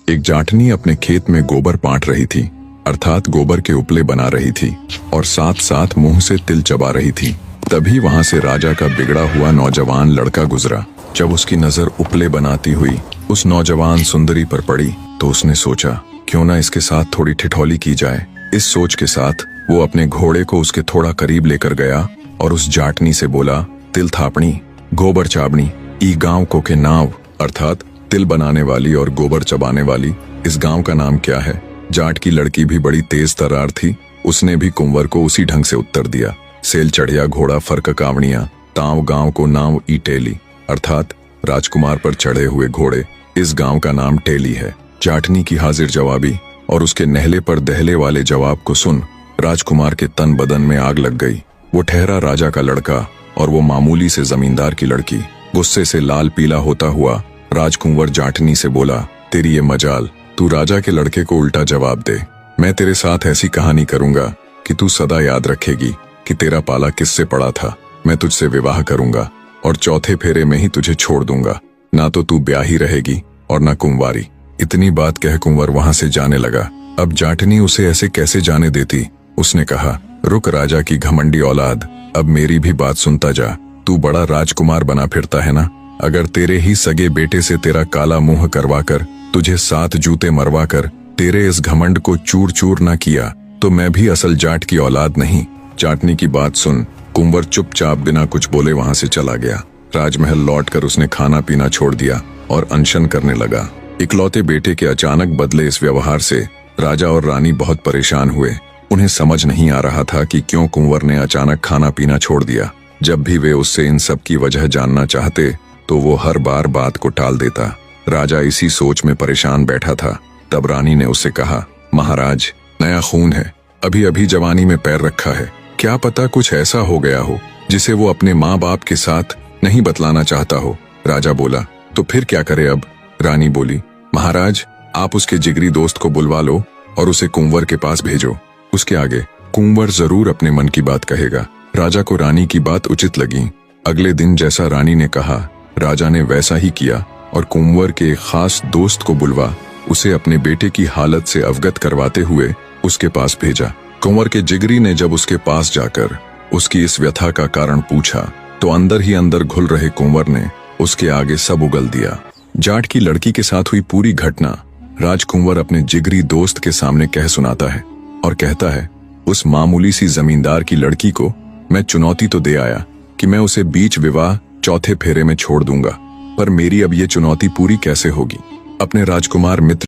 एक जाटनी अपने खेत में गोबर पाट रही थी, अर्थात गोबर के उपले बना रही थी और साथ साथ मुंह से तिल चबा रही थी। तभी वहां से राजा का बिगड़ा हुआ नौजवान लड़का गुजरा। जब उसकी नजर उपले बनाती हुई उस नौजवान सुंदरी पर पड़ी तो उसने सोचा, क्यों ना इसके साथ थोड़ी ठिठोली की जाए। इस सोच के साथ वो अपने घोड़े को उसके थोड़ा करीब लेकर गया और उस जाटनी से बोला, तिल थापणी गोबर चाबणी ई गांव को के नाव, अर्थात तिल बनाने वाली और गोबर चबाने वाली इस गांव का नाम क्या है। जाट की लड़की भी बड़ी तेज तर्रार थी, उसने भी कुंवर को उसी ढंग से उत्तर दिया, सेल चढ़िया घोड़ा फर्क कावड़िया ताव गांव को नाम ई टेली, अर्थात राजकुमार पर चढ़े हुए घोड़े इस गांव का नाम टेली है। जाटनी की हाजिर जवाबी और उसके नहले पर दहले वाले जवाब को सुन राजकुमार के तन बदन में आग लग गई। वो ठहरा राजा का लड़का और वो मामूली से जमींदार की लड़की। गुस्से से लाल पीला होता हुआ राजकुंवर जाटनी से बोला, तेरी ये मजाल, तू राजा के लड़के को उल्टा जवाब दे। मैं तेरे साथ ऐसी कहानी करूंगा कि तू सदा याद रखेगी कि तेरा पाला किससे पड़ा था। मैं तुझसे विवाह करूंगा और चौथे फेरे में ही तुझे छोड़ दूंगा। ना तो तू ब्याही रहेगी और ना कुंवारी। इतनी बात कह कुंवर वहां से जाने लगा। अब जाटनी उसे ऐसे कैसे जाने देती। उसने कहा, रुक राजा की घमंडी औलाद, अब मेरी भी बात सुनता जा। तू बड़ा राजकुमार बना फिरता है ना। अगर तेरे ही सगे बेटे से तेरा काला मुंह करवाकर तुझे 7 जूते मरवाकर तेरे इस घमंड को चूर चूर ना किया तो मैं भी असल जाट की औलाद नहीं। जाटनी की बात सुन कुंवर चुपचाप बिना कुछ बोले वहां से चला गया। राजमहल लौटकर उसने खाना पीना छोड़ दिया और अनशन करने लगा। इकलौते बेटे के अचानक बदले इस व्यवहार से राजा और रानी बहुत परेशान हुए। उन्हें समझ नहीं आ रहा था कि क्यों कुंवर ने अचानक खाना पीना छोड़ दिया। जब भी वे उससे इन सब की वजह जानना चाहते तो वो हर बार बात को टाल देता। राजा इसी सोच में परेशान बैठा था। तब रानी ने उससे कहा, महाराज, नया खून है, अभी अभी जवानी में पैर रखा है, क्या पता कुछ ऐसा हो गया हो जिसे वो अपने माँ बाप के साथ नहीं बतलाना चाहता हो। राजा बोला, तो फिर क्या करे अब। रानी बोली, महाराज, आप उसके जिगरी दोस्त को बुलवा लो और उसे कुंवर के पास भेजो। उसके आगे कुंवर जरूर अपने मन की बात कहेगा। राजा को रानी की बात उचित लगी। अगले दिन जैसा रानी ने कहा राजा ने वैसा ही किया और कुंवर के एक खास दोस्त को बुलवा उसे अपने बेटे की हालत से अवगत करवाते हुए उसके पास भेजा। कुंवर के जिगरी ने जब उसके पास जाकर उसकी इस व्यथा का कारण पूछा तो अंदर ही अंदर घुल रहे कुंवर ने उसके आगे सब उगल दिया। जाट की लड़की के साथ हुई पूरी घटना राजकुंवर अपने जिगरी दोस्त के सामने कह सुनाता है और कहता है, उस मामूली सी जमींदार की लड़की को मैं चुनौती तो दे आया कि मैं उसे बीच विवाह चौथे फेरे में छोड़ दूंगा, पर मेरी अब ये चुनौती पूरी कैसे होगी। अपने राजकुमार मित्र